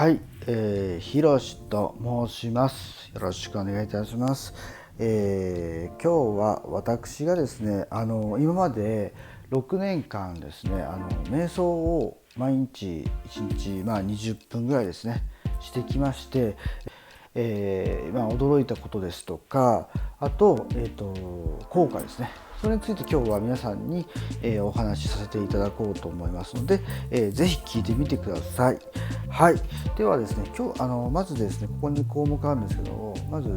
はい、ひろしと申します。よろしくお願いいたします。今日は私がですね、今まで6年間ですね、瞑想を毎日1日、20分ぐらいですね、してきまして、驚いたことですとか、あと、効果ですね。それについて今日は皆さんに、お話しさせていただこうと思いますので、ぜひ聞いてみてください。はい。ではですね、今日まずですね、ここに項目あるんですけど、まず、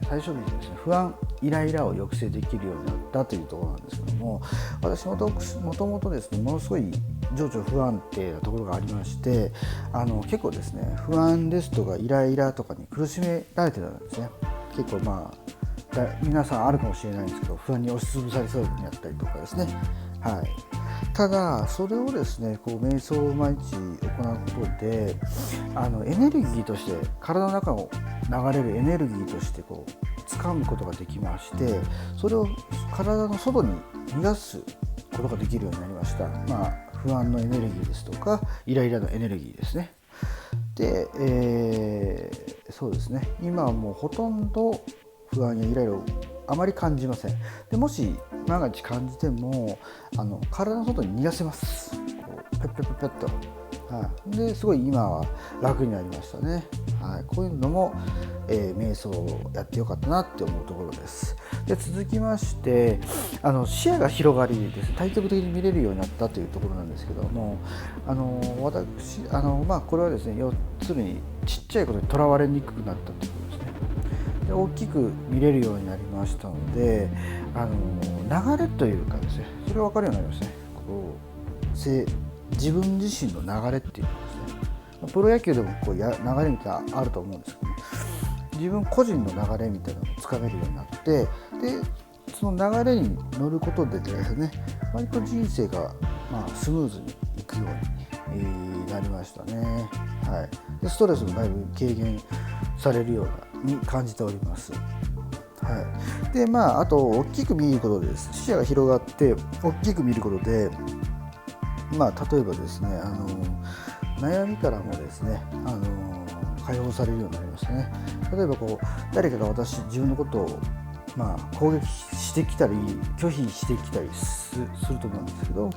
最初にですね、不安、イライラを抑制できるようになったというところなんですけども、私もともとですね、ものすごい情緒不安定なところがありまして、結構ですね、不安ですとかイライラとかに苦しめられてたんですね。結構皆さんあるかもしれないんですけど、不安に押しつぶされそうになったりとかですね。はい。ただそれをですね、瞑想を毎日行うことで、エネルギーとして体の中を流れるエネルギーとして掴むことができまして、それを体の外に逃がすことができるようになりました。不安のエネルギーですとかイライラのエネルギーですね。で、そうですね、今はもうほとんど不安やイライラをあまり感じません。でもし万が一感じても体の外に逃がせます。ペッペッペッペッと、ですごい今は楽になりましたね。こういうのも、瞑想をやってよかったなって思うところです。で、続きまして視野が広がりですね、対極的に見れるようになったというところなんですけども、私これはですね、要するにちっちゃいことにとらわれにくくなったということですね。で、大きく見れるようになりましたので、流れというかですね、それが分かるようになりましたね。自分自身の流れっていうことですね。プロ野球でも流れみたいなのあると思うんですけどね、自分個人の流れみたいなのをつかめるようになって、でその流れに乗ることでですね、割と人生がスムーズにいくようになりましたね。で、ストレスもだいぶ軽減されるように感じております。で、あと大きく見ることで視野が広がって大きく見ることで、例えばですね、悩みからもですね、解放されるようになりましたね。例えば誰かが自分のことを攻撃してきたり拒否してきたりすると思うんですけど、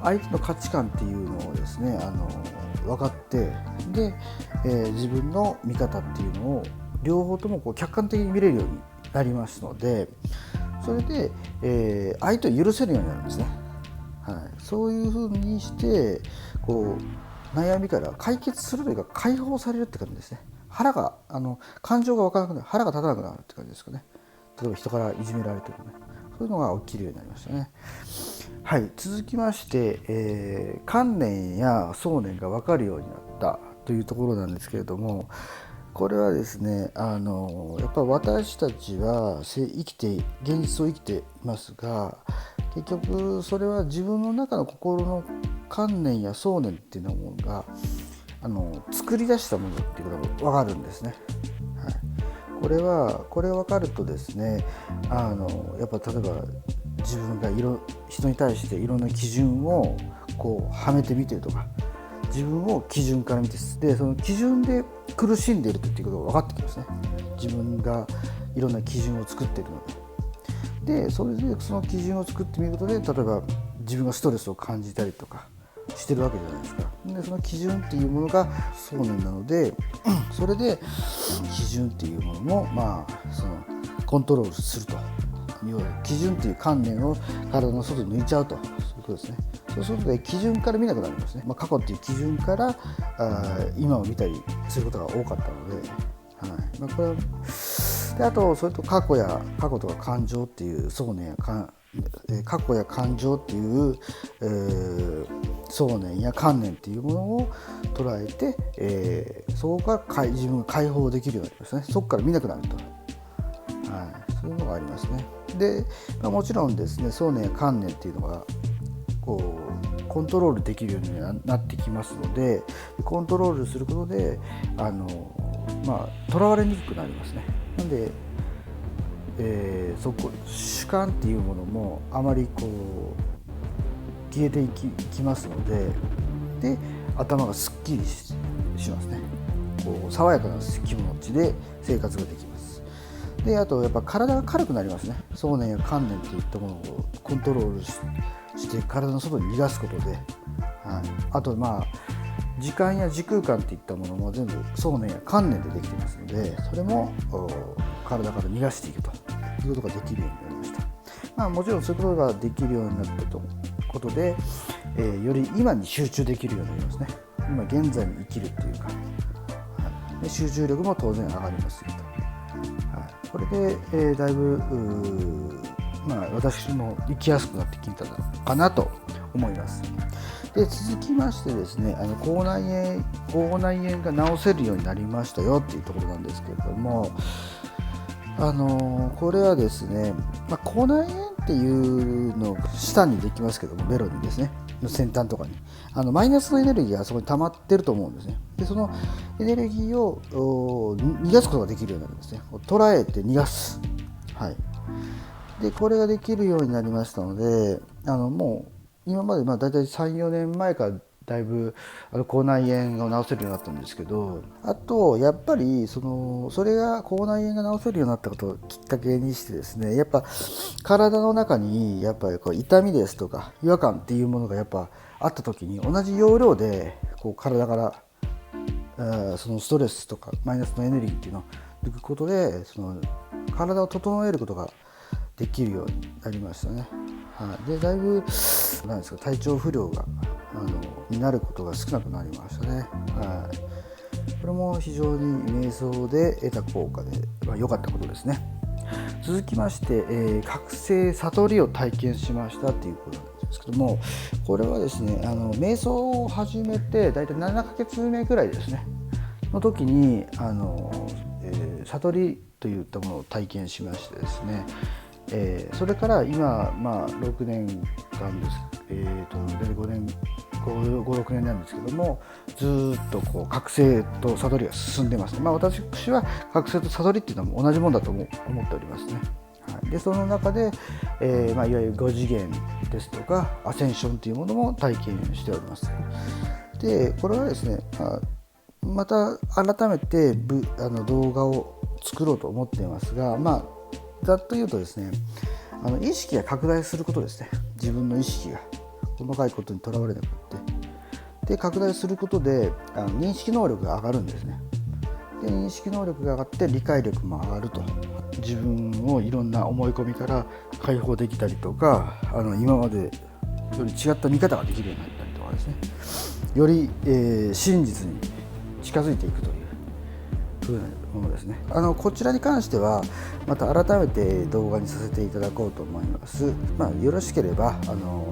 相手の価値観っていうのをですね、分かって、で、自分の見方っていうのを両方とも客観的に見れるようになりますので、それで、相手を許せるようになるんですね。そういうふうにして悩みから解決するというか解放されるって感じですね。感情が分からなくなる、腹が立たなくなるって感じですかね。例えば人からいじめられてもね、そういうのが起きるようになりましたね。続きまして、観念や想念が分かるようになったというところなんですけれども、これはですね、やっぱ私たちは現実を生きていますが、結局それは自分の中の心の観念や想念っていうものが作り出したものっていうことが分かるんですね。これを分かるとですね、やっぱ例えば自分が人に対していろんな基準をはめてみてるとか、自分を基準から見て、でその基準で苦しんでいるということが分かってきますね。自分がいろんな基準を作っているので、それでその基準を作ってみることで、例えば自分がストレスを感じたりとかしてるわけじゃないですか。で、その基準っていうものが想念なので、それで基準っていうものもそのコントロールするという、基準っていう観念を体の外に抜いちゃうと、そういうことですね。そうすると基準から見なくなりますね。過去っていう基準から今を見たりすることが多かったので、これはで、あとそれと過去とか感情っていう想念や過去や感情っていう、想念や観念っていうものを捉えて、そこが自分が解放できるようになりますね。そこから見なくなると、そういうのがありますね。で、もちろんですね、想念や観念っていうのがコントロールできるようになってきますので、コントロールすることでとらわれにくくなりますね。なんで、主観っていうものもあまり消えていきますので、頭がすっきりしますね。こう爽やかな気持ちで生活ができます。であとやっぱ体が軽くなりますね。想念や観念といったものをコントロールして体の外に逃がすことで、はい、あと時間や時空間といったものも全部想念や観念でできていますので、それも体から逃がしていくということができるようになりました。もちろんそういうことができるようになったことで、より今に集中できるようになりますね。今現在に生きるというか、で集中力も当然上がりますよと。これで、だいぶ私も生きやすくなってきたのかなと思います。で続きましてですね、口内炎が治せるようになりましたよっていうところなんですけれども、これはですね、口内炎っていうのを舌にできますけども、ベロにですねの先端とかにマイナスのエネルギーがそこに溜まってると思うんですね。でそのエネルギーを逃がすことができるようになるんですね。捉えて逃がす、でこれができるようになりましたので、もう今までだいたい 3,4 年前からだいぶ口内炎を治せるようになったんですけど、あとやっぱりそれが口内炎が治せるようになったことをきっかけにしてですね、やっぱ体の中にやっぱり痛みですとか違和感っていうものがやっぱあった時に、同じ要領で体からそのストレスとかマイナスのエネルギーっていうのを抜くことで、体を整えることができるようになりましたね。でだいぶ体調不良がになることが少なくなりましたね。これも非常に瞑想で得た効果で良かったことですね。続きまして、覚醒悟りを体験しましたということなんですけども、これはですね瞑想を始めてだいたい7ヶ月目ぐらいですねの時に悟りといったものを体験しましてですね、それから今、6年間です、5、6年なんですけども、ずっと覚醒と悟りが進んでます。私は覚醒と悟りっていうのも同じものだと思っておりますね。でその中で、いわゆる5次元ですとかアセンションというものも体験しております。でこれはですね、また改めて動画を作ろうと思っていますが、ざっと言うとですね、意識が拡大することですね。自分の意識が細かいことにとらわれなくて、で拡大することで認識能力が上がるんですね。で認識能力が上がって理解力も上がると、自分をいろんな思い込みから解放できたりとか、今までより違った見方ができるようになったりとかですね、より、真実に近づいていくというものですね。こちらに関してはまた改めて動画にさせていただこうと思います。よろしければ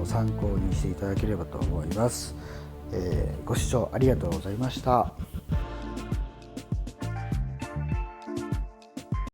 参考にしていただければと思います。ご視聴ありがとうございました。